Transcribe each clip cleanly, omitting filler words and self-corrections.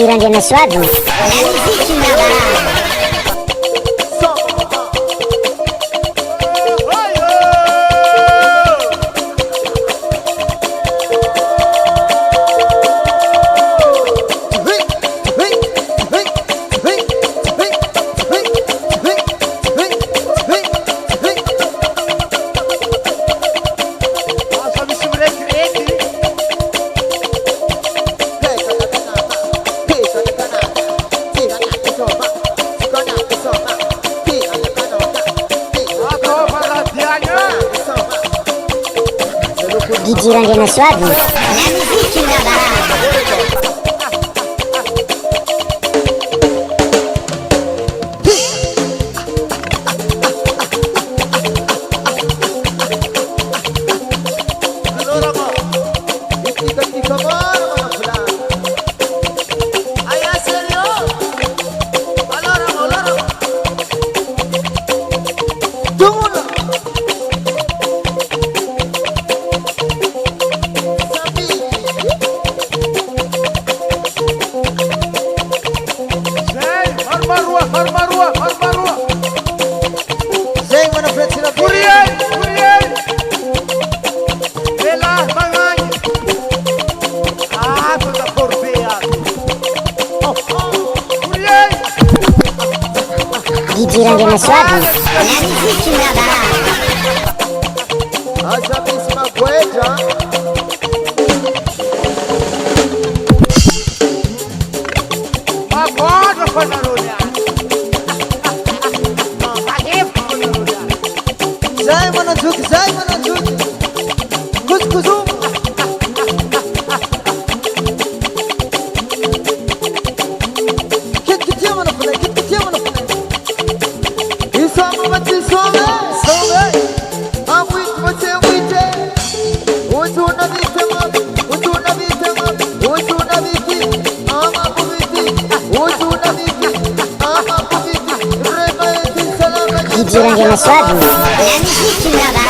Girando na sua vida. Não existe nada. Girando na sua vida. Não existe nada. Girando na sua vida. Não existe nada. Asa misma huella. Agora foi na olhar. Zai mana juk. Kuzum. Kit mana pulai. Isama mati some. I'm with Utu na bitema. Utu na biti. Ama kubiti. Utu na biti. Ama kubiti. Rema eti salama. Girando na sua vida. Não existe nada.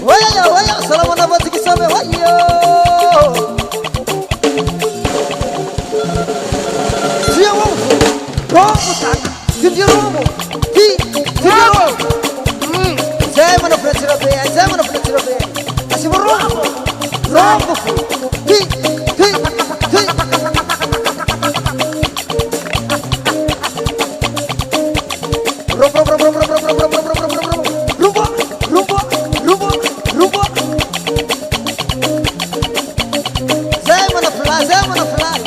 Waya, salamu na bati kisame wayo. Tia wongo, rombo taka, tia rombo, tia rombo. Zai mana pretira be, asibo rombo, Zai mana fly.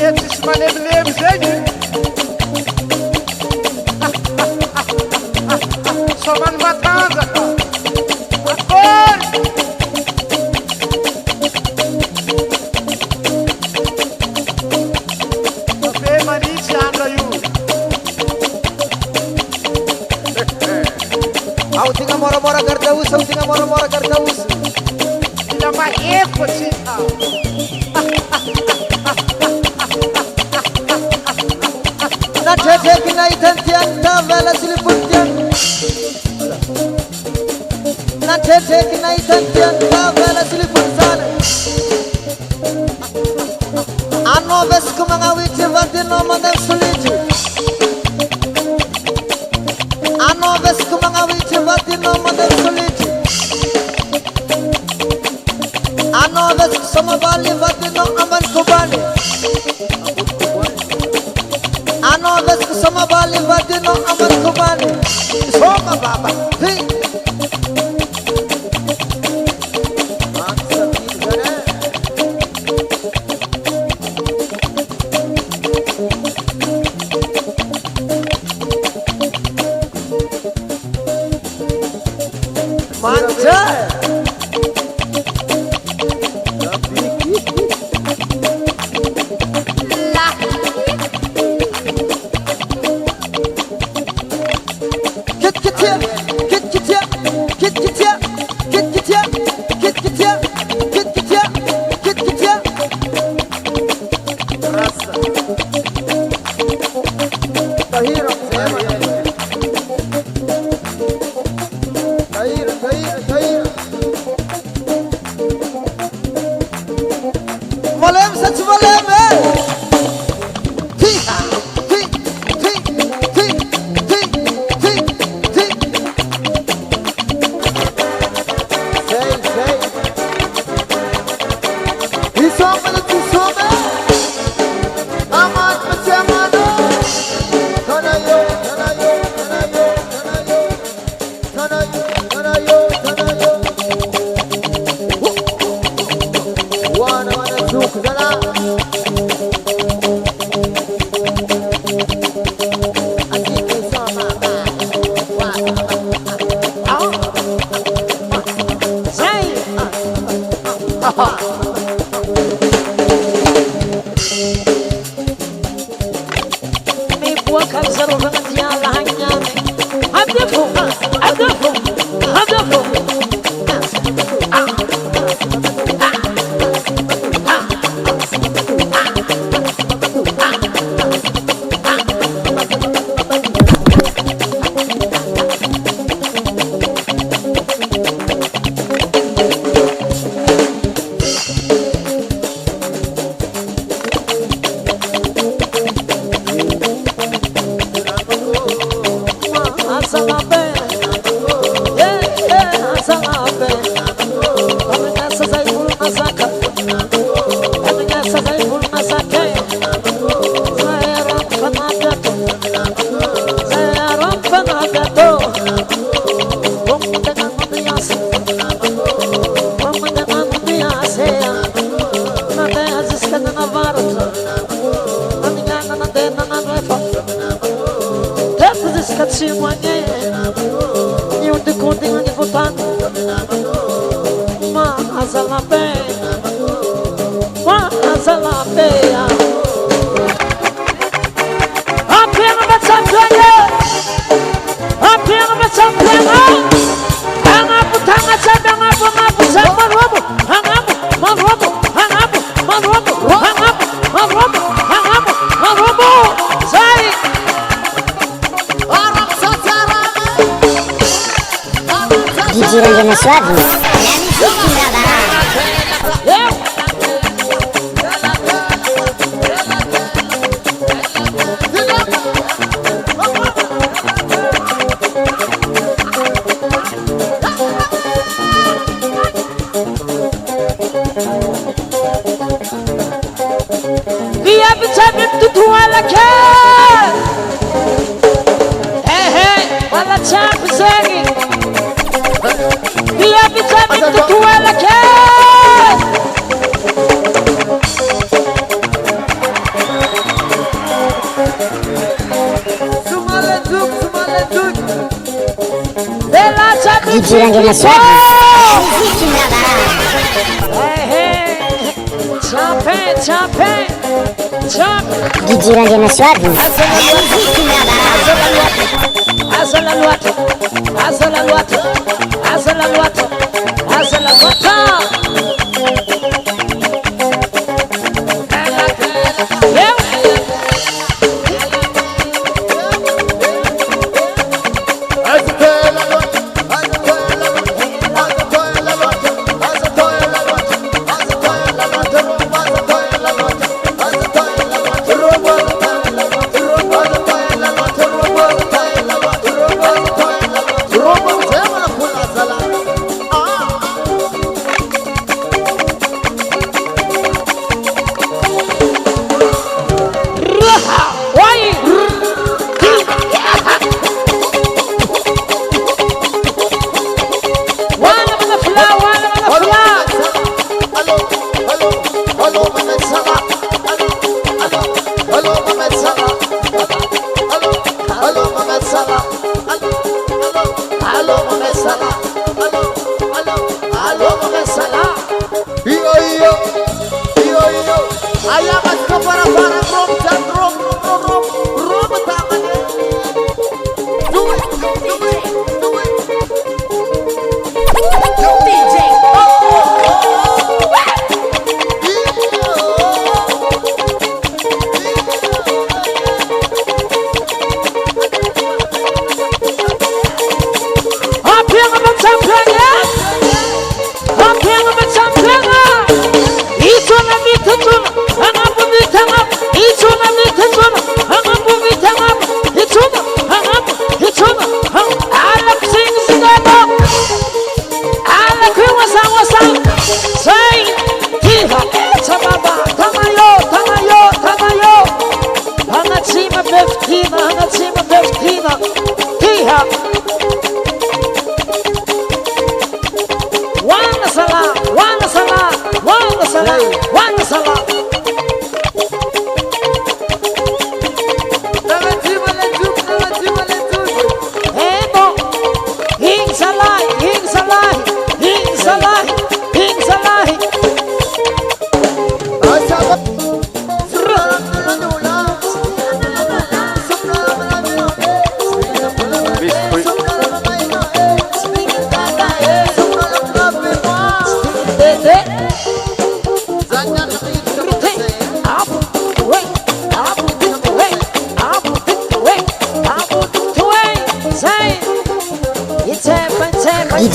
Esses maleblemes, hein? Somando matando, agora! Você manite anda aí. Autinga mora karta us. Filha mais êpoca, Na tete kina itantian ta vela silipuntian. Na tete kina itantian ta vela silipunsan. Ano ves kumangawiti vati no madan suliji. Ano ves kumangawiti vati no madan suliji. Ano ves samabali vati no aman kubali. Ano ves samabali vati no aman kubali. Soma baba. Hey. Manja. Get Tahira, Tahira. Valem, sach valem. Thi, thi, thi, thi, thi, thi, thi. Say. Isome. Aman macamano. Thanayo. Wana suk dana. DJ Ranjana Swadhi. La musique là-bas. Via vitamin tutu wala ke. Wala champ zegi. Via vitamin tutu wala ke. Sumale duk. Bella champ. DJ Ranjana Swadhi. La musique là-bas. Champagne. DJ Ranjana Swadhi. La musique là-bas. Azala luata.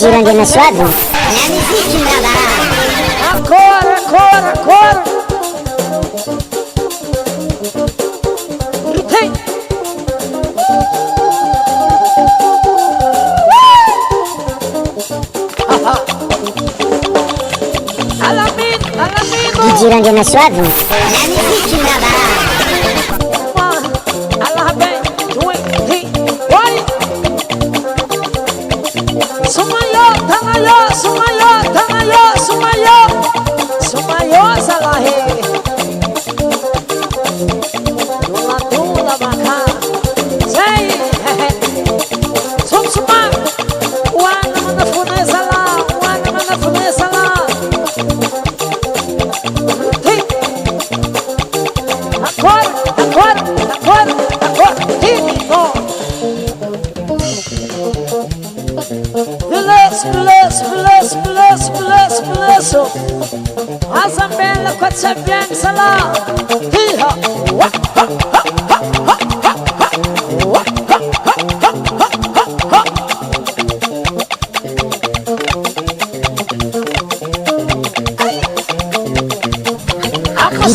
Girando na sua vida. Na miziki brava. Ancora. Gritei. Alamino. Girando na sua vida. Na miziki brava. Sumayo salahe Dula baka Say Suma Wana manafune sala Hey Agora Tino Bless Azambela kwa tsebyang sala Hiha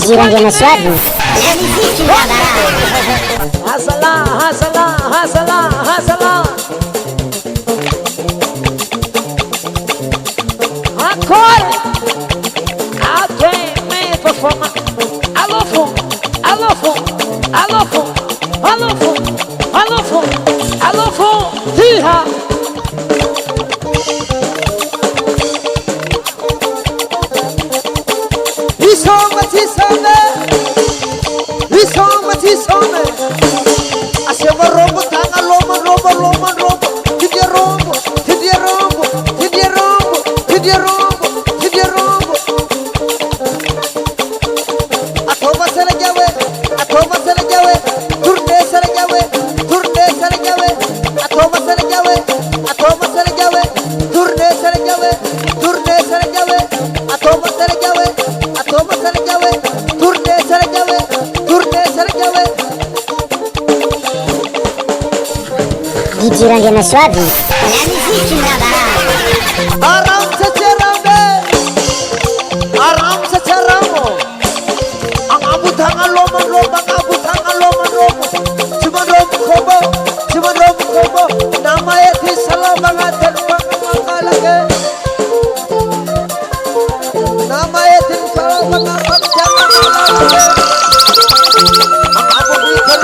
Girando na sua vida. Hazala Agora alguém me performa Alô fom Hiha Isome Asema rombo tanga rombo Tidia rombo Atoma sala jawe Turne sala jawe Atoma sala jawe Turne sala jawe Atoma sala jawe Turne sala jawe Girando na sua vida. Na miziki brava. Aram sa charamo Ang abutang lomang Sumarom kobo Namaya ti salabanga Terpang makalage Namaya ti salabanga Pagjangan makalage Ang abubitan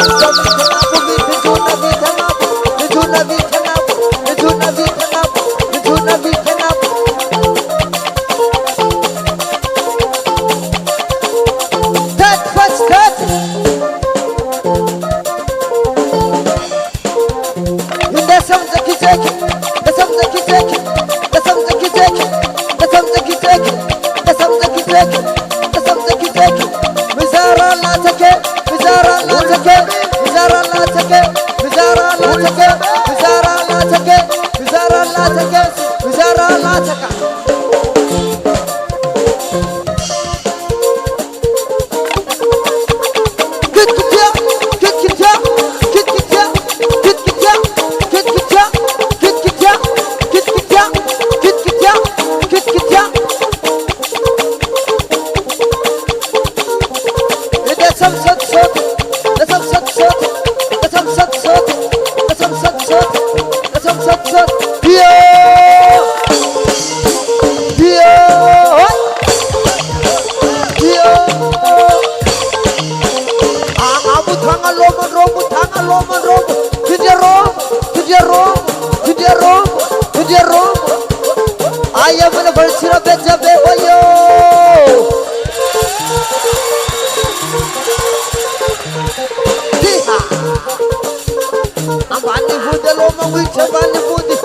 de loma wicha bal budi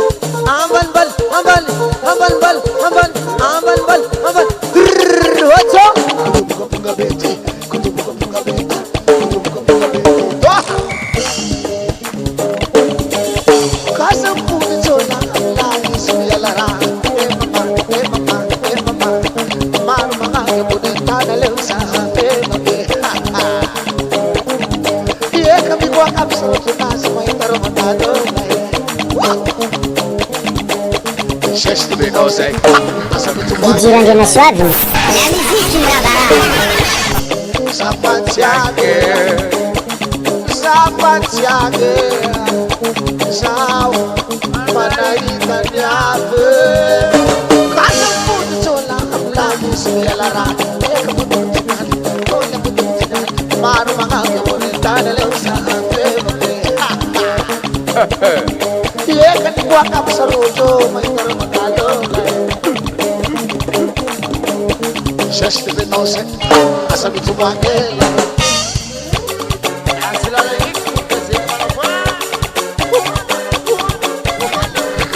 amal bal amal amal bal amal amal bal amal wacho Kutubuka beti, kutubuka beti, kutubuka beti. Kasam puni chola lagi suyalara. Mama, maru mama ke puni tada leusa mama. Ye kami gua kapso kita semua intero matado. Sexto bem não sei. DJ Randy na suave. La musique me la Sapatiage, Sao, Manaita Nyave. Kasam puni chola lagi suyalara. Maru mama ke puni tada leusa mama. Ye kan gua kapso mai intero matado. Sexto bem não sei. Asa bitubangela.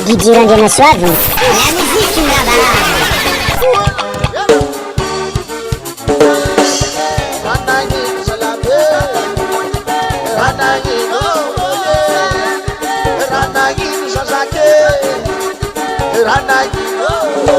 DJ Randy na suave. La musique me la Ranagi salabe. Ranagi oye. Ranagi sasake. Ranagi oye.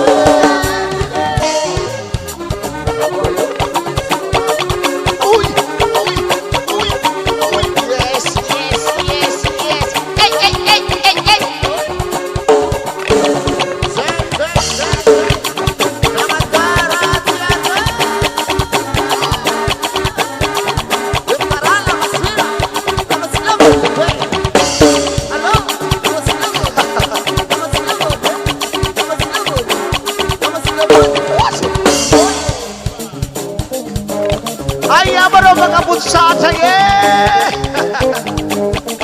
Ayah baru mengabut saja ye.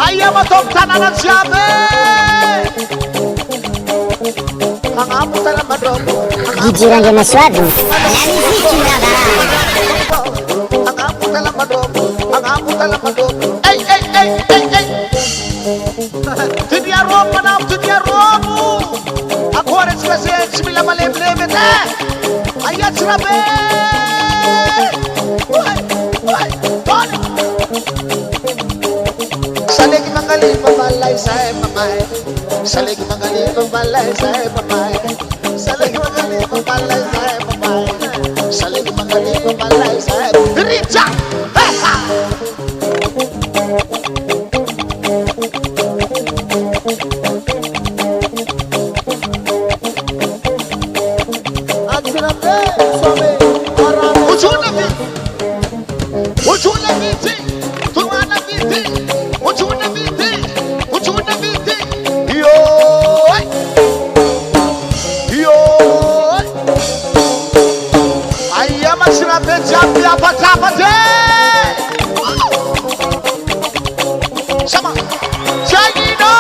Ayah matok tananan siapa? Mengabut dalam madrobo. DJ Randy na suave. La musique me la Mengabut dalam madrobo. Mengabut dalam madrobo. Hey. Tidak rom manam tidak romu. Aku harus kasih sembilan malam deh. Ayah cerabe. Salegi mangali pembalai saya mamai. Salegi mangali pembalai saya mamai. Salegi mangali pembalai saya mamai. Salegi mangali pembalai saya. Rica. Sama. Jagino.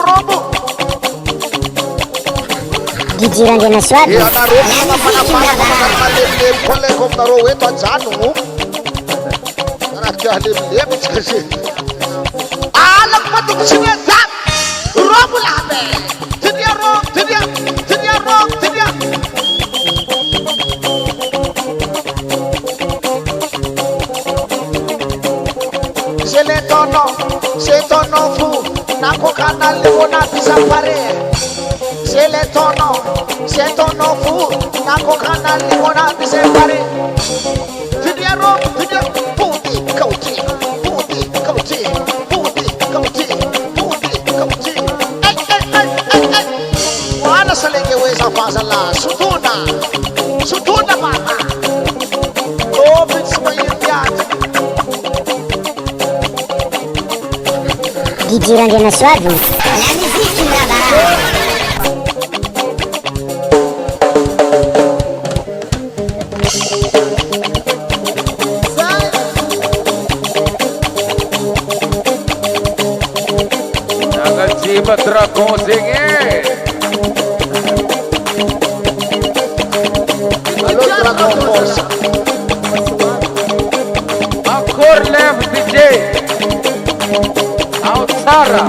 Robo. DJ Randy na suave. Iya na robo mga panapana malimlim kole kong naro ito at saan mo. Nakalimlim kasi. Alam pa ito sinasap. Robo labe. Tinya. Se tono fu. Nako kanal mo na bisa pare. Se tono fu. Nako kanal mo na bisa pare. Tinya puti kauti. Wala sa lenge wesa fasala. Sutuna mama. Oh, bits mo yun yan. DJ Randy na suave. La musique me la Nakasibat Dragonsing Alô, Dragão Força. Ancora leva DJ. Alçara.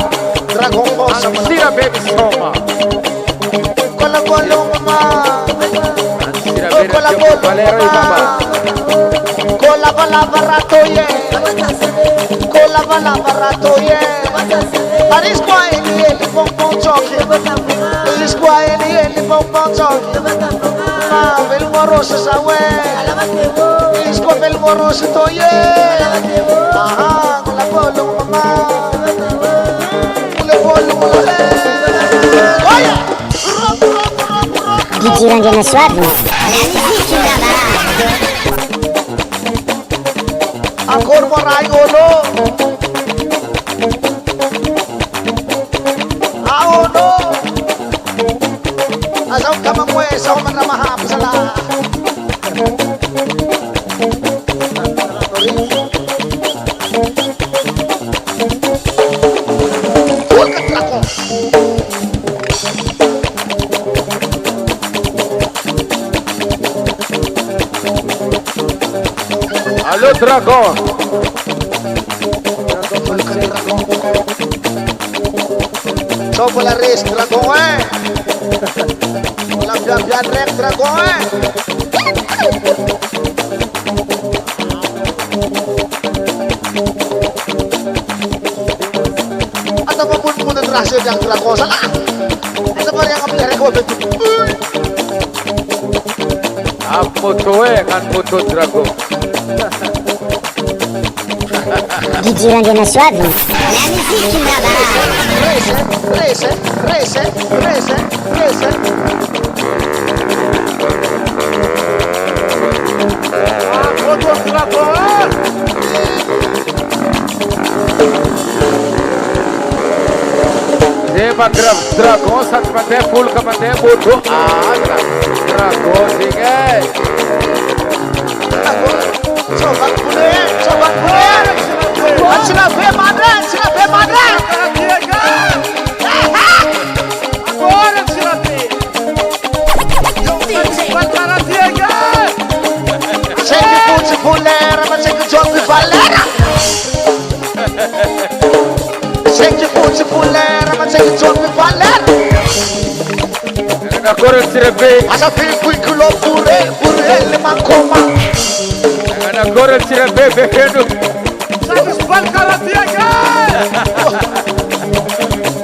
Dragão Força. Ansira baby soma. Cola Coloma. Ansira Cola baby Valero e Baba. Cola Balavarato, Cola Balavarato, Paris qua ele vão choque. Paris qua ele vão choque. Bel moroso sawe. Paris qua bel moroso toye. Aha, cola bolo mama. Cola bolo mama. Oye. Di girando na suave. Angkor morai ono. Ono. Asal kamu mue sama mana mahap salah. Alô, Dragão. Coba la race Dragão Bola biar rek Dragão Atau apapun pun terakhir yang Dragão salah. Seperti yang kami rek betul. Apa tu kan foto Dragão. Di girando na suave. La musique là-bas. Rese. Foto Dragão. Zeba Dragão sat mate full ka mate foto. Dragão tinggal. Coba pulih. Sila be mana? Agora Tirate. Sempre putz pulera, mas sempre jogo valera. Sempre putz pulera, mas sempre jogo valera. Agora Tirate. Asa película pure ele mancoma. Agora Tirate bebendo. Sabes qual cara tiega?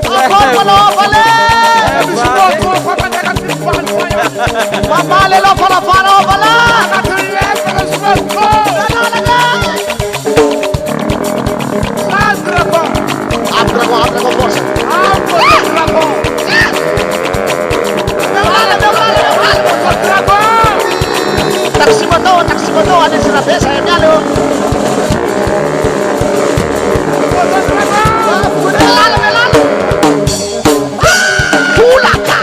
Agora não vale. Mamale lo para vale. Dragão força. Taksi motor ada serabia saya nyalo. Pulaka.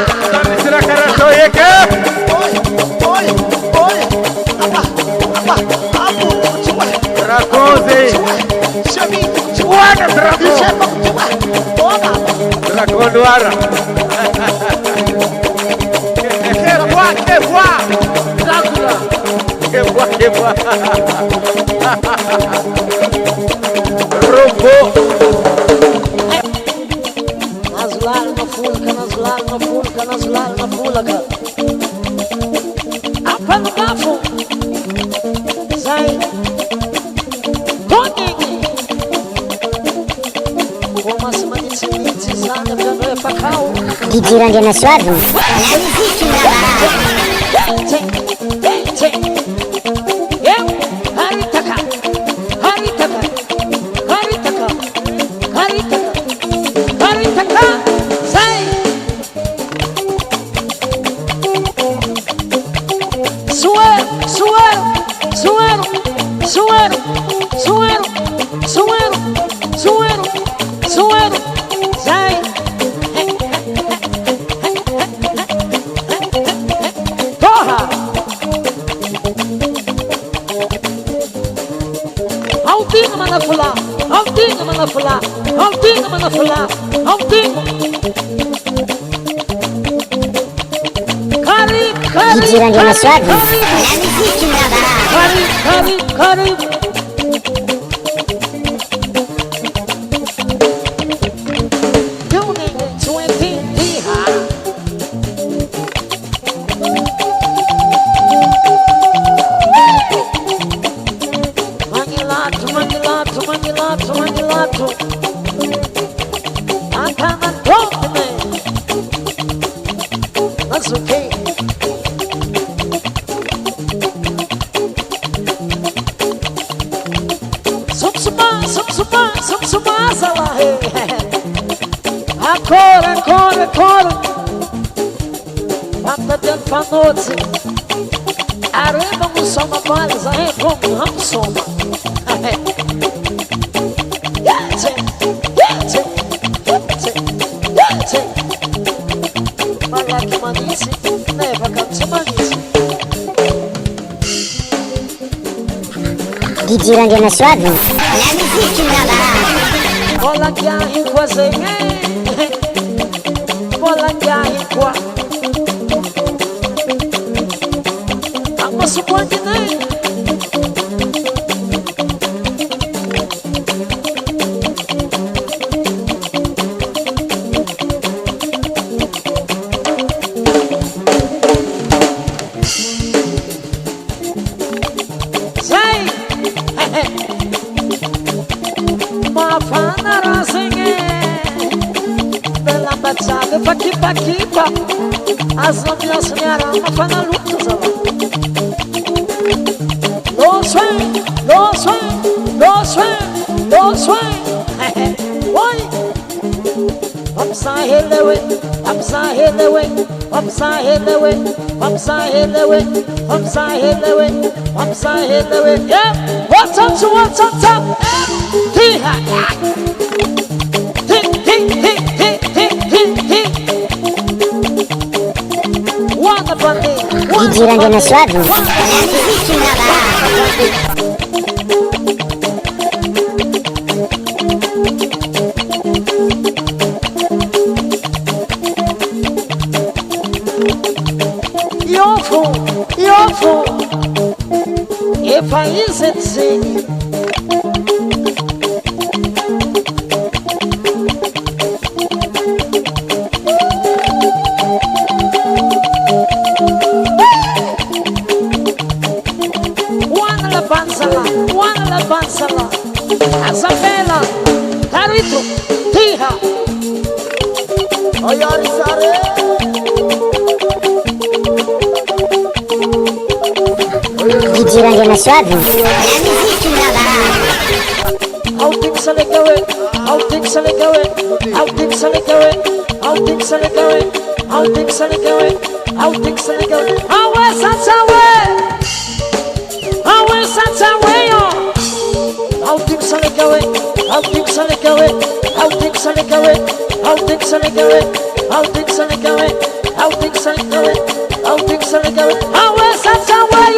Será cara soy que? Oi. Apa? Abu, cuba. Dragozi. Chami. Buana Dragão. Siapa cuba? Bona. Dragão do ar. Que voa. Drácula. Que voa. Robô. Nazlar na fulka. Apa no bafo. Sai. Tongue. Como as manites sana pra é pacau. Di girando na suave. La musique là-bas. Haritaka. Sai. Suero. Sai. Porra. Aldinho manafulá. Cari. DJ Randy Maswadi. La musique là-bas. Karibu. Mangilato. I cannot talk to me. That's okay. Sumsuma, sala, hey. Ancora. Papa del panote. Arema musoma balas, aí como ramsoma. Malaki manisi, neva kanse manisi. DJ Randy Maswadi. La musique là-bas. Bola que arriva sem, bola que arriva. Ama suporte nem. Paquipa, as novinhas sonharam, mas foi na luta, no swing, oi, upside head the way, yeah, what's up, DJ Randy Maswadi. La musique là-bas. Yofo, if I isn't singing. One Bansala, Azabella, Tarito, Tiha, Oyarisare. DJ Randy Maswadi. La musique là-bas. How things are going, how things are going, how things are going, how things are going, how things are going, how things are going. How is that away? How is that away? How things are going, how things are going, how things are going, how things are going, how things are going, how things are going, how things are going. How is that away?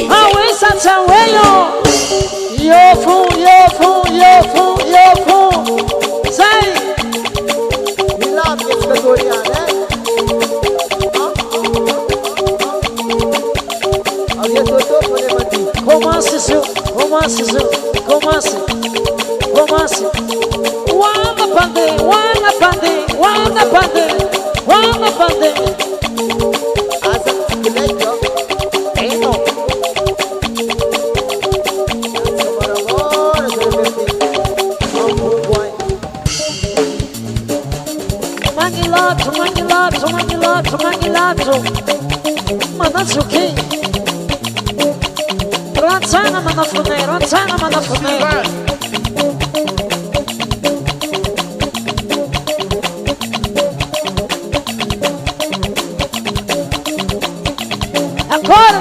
How is that away? Yofo. Say, We love this Gregorian, Comece. Wanna pande. Asa Kilejo. Eno. Mangilato. Manatsuki. Ranzana manafune. Agora.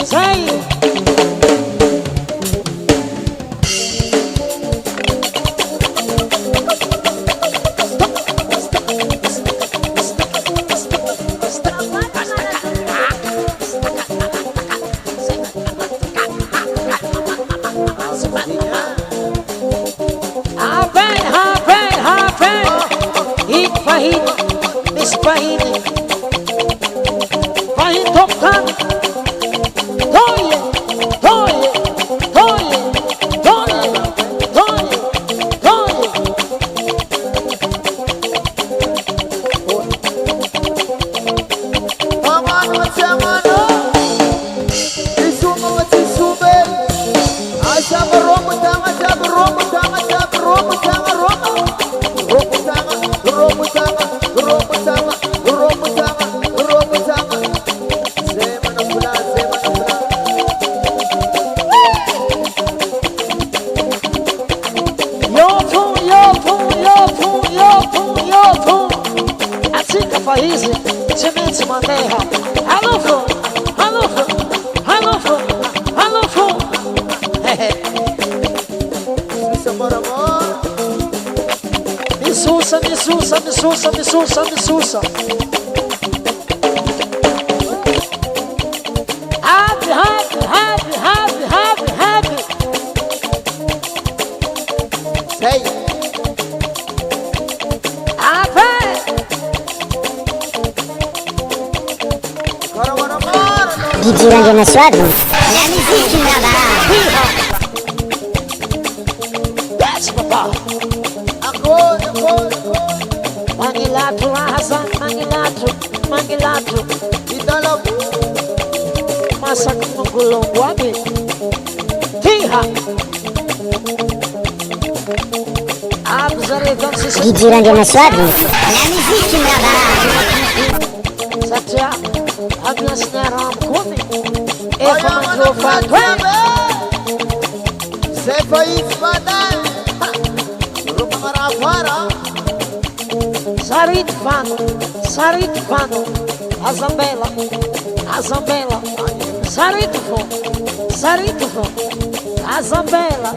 Say. Fahini. Fahini tocando. Toye, toye, toye, toye, toye, toye. Amano, amano. Isumo, isume. Asaba romo tanga, asaba romo tanga, asaba romo tanga, romo. Romo tanga, romo tanga, romo tanga, romo tanga, romo tanga. Zema na pula, zema na pula. Yofu. Atika Faizi, Cimenti Mandeha. Halufu. Sisa mora mora. Misusa. Happy. Say. Mora mora mora. DJ Randy na sua dor. La musique là-bas. That's Papa. Agora. Mangilato, Asa, Mangilato. Itala. Masa Mugulongo Abi. Tiha. Abzare danse. DJ Randy na sua dor. La musique là-bas. Satya. Agnes Naram Kumi. Eva Mandrofa. Sefa ispada. Rupa marafara. Sarit Fano. Azambela. Saritufo. Azambela.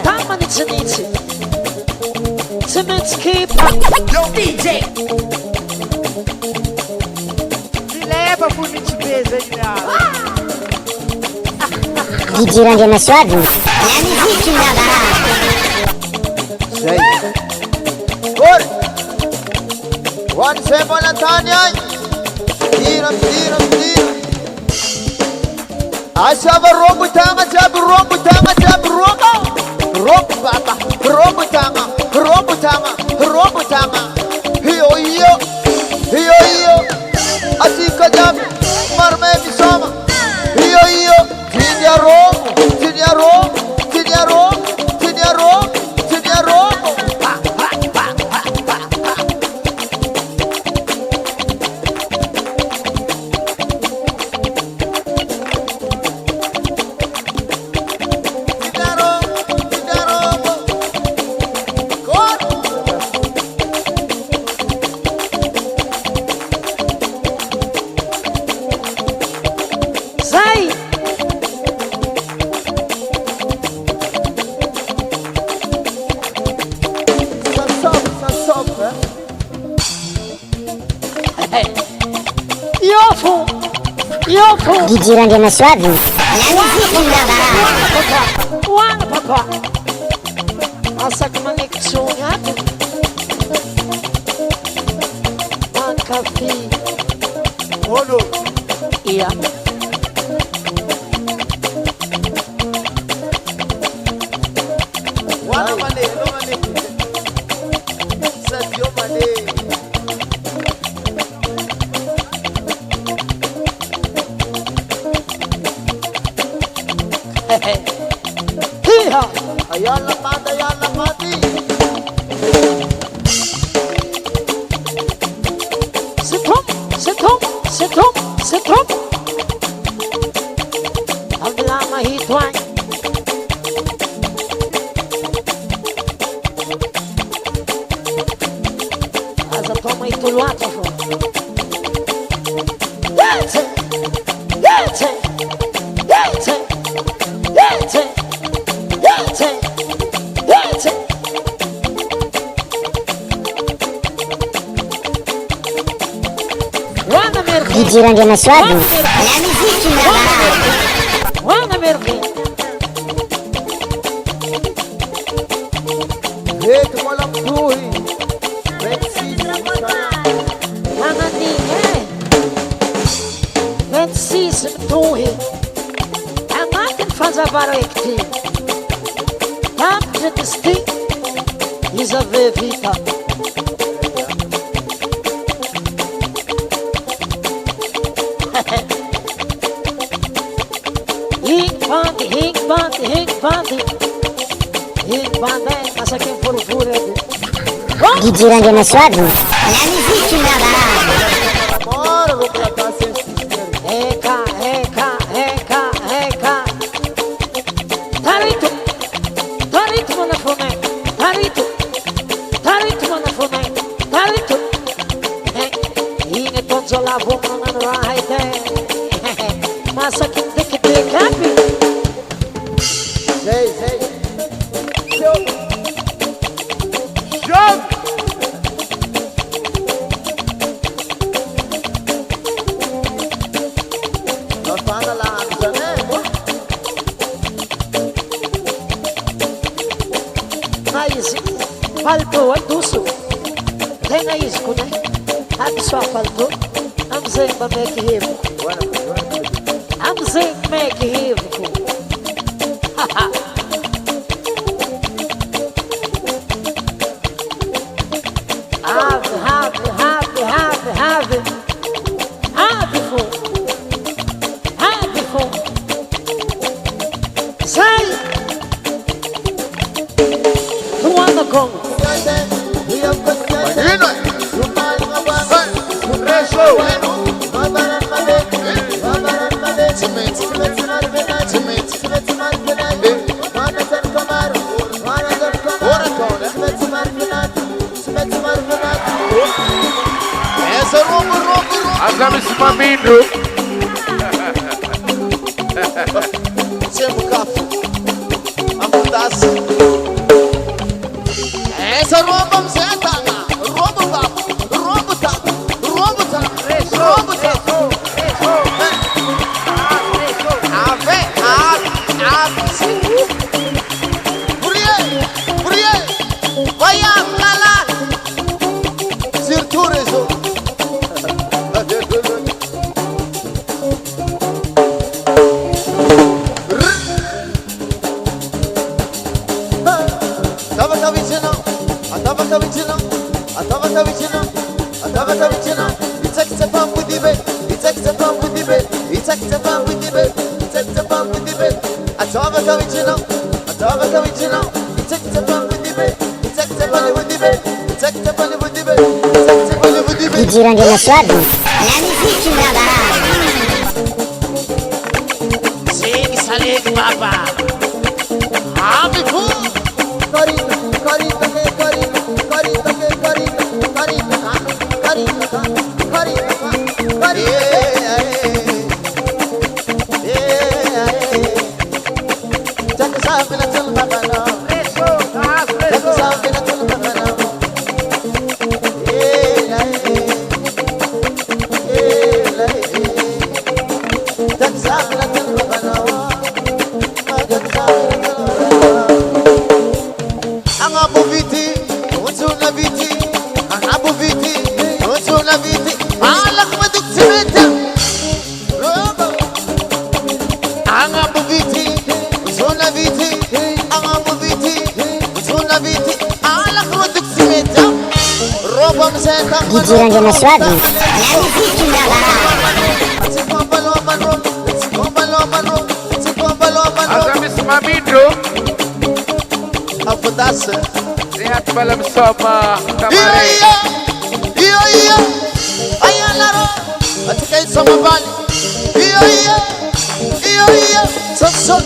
Tama nitsinitsi. Timitski. DJ. Me leva pro Nitibeza aí, DJ Randy na sua dor. La musique là-bas. Say. Good. Once upon a time. Tira. Asaba rombo tanga, asaba rombo tanga, asaba rombo. Rombo baba. Rombo tanga. Hiyo. Asika jam. Marme bisoma. Hiyo. Tinia rombo. Sai. Sansop. Yofu. DJ Randy na sua dor. La musique là-bas. Wana Papa. Asa kumaneksunya. Makafi. Olo. Iya. Wana mane. Sadio mane. Hiha. Ayala mati. Setrum. Alama hitwan. Asa toma ituluata fo. Yete. DJ Randy na sua dor. La musique là-bas. Wana merki. Anaty sisy mitohy agnatin'ny fanjavaraiky ty tapitra izy ty izy ave vita Hing bandy masaky mivorivory aby DJ Randriana Suave, la musique qui m'abat. Bora, vou plantar sem esquecer. Eka Tarito mana fome Tarito mana fome Tarito Ine tonzo la voma nan rahayte Masaky mdekideka aby Zay. Jogo! Mafana lahatsa ne, mo? Na izy palto adoso Tegna izy kone Aby soa palto Amizay mba meky hevoko Amizay meky hevoko Have fun. Sai! Ruanda Congo. Agora esse mamindro. Sempre capo. A mudança. Essa roupa me senta. Roupa tá. Vai a calar. Cirtura isso. DJ Randriana Suave, la musique qui m'abat. Segue salego baba. Ame fu. DJ Randriana Suave, la musique qui m'abat. Agora esse mamindro. A mudança. Tem a bala soma camaré. Iyo. Ayanaro. Atikai sama bali. Iyo. Sot.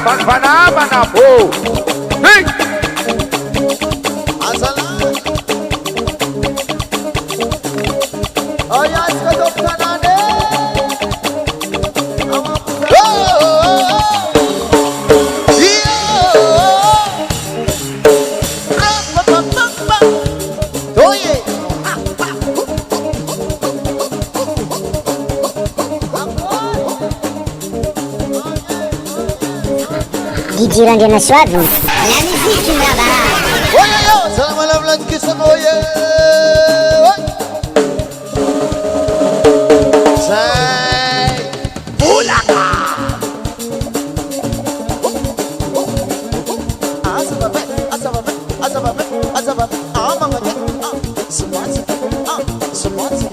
Falpana, manapo. Hey! Azala. Olha as que eu tô ficando DJ Randriana Suave, la musique qui m'abat. azaba amangake semuanya semuanya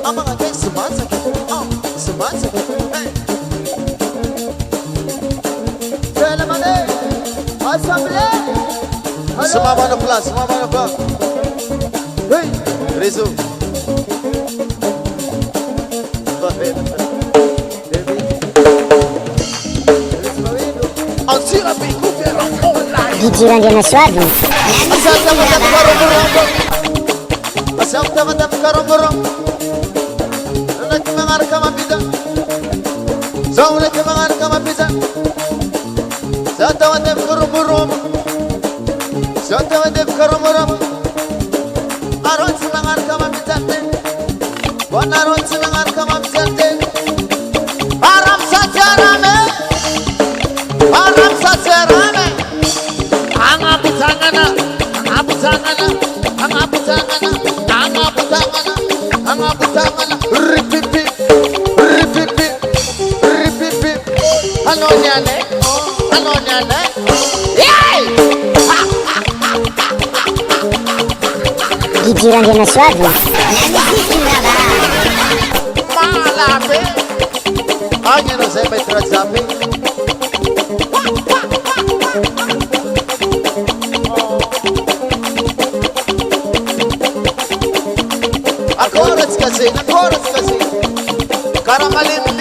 amangake semuanya semuanya selamane assemblée semua mana pula hey réseau DJ Ranjana Swadu. Asal teman-teman karong-karong nak mangar kama pizza Zau nak mangar kama pizza Zata wadem karong-karong Zata wadem karong-karong Aron mangar kama pizza Wan aron mangar kama pizza Haram saja rame Angaputangana ripipi Anonyane DJ Ranjana Swadu. Malape Anya no se me trazape Agora esqueci Caramalimi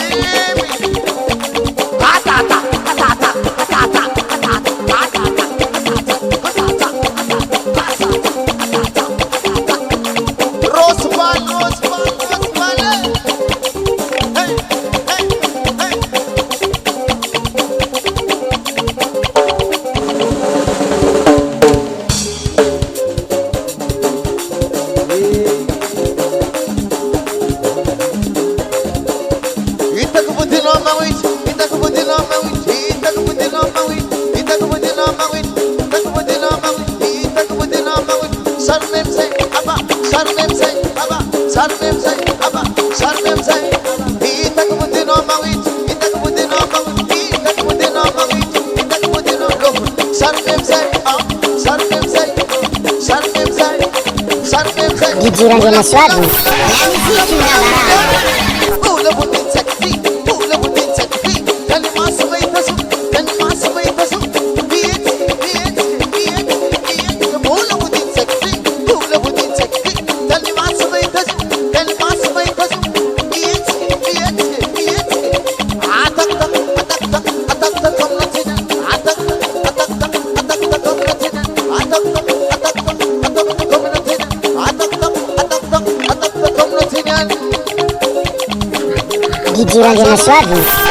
Rosban Hey DJ Ranjana Swadu. DJ Ranjana Swadu.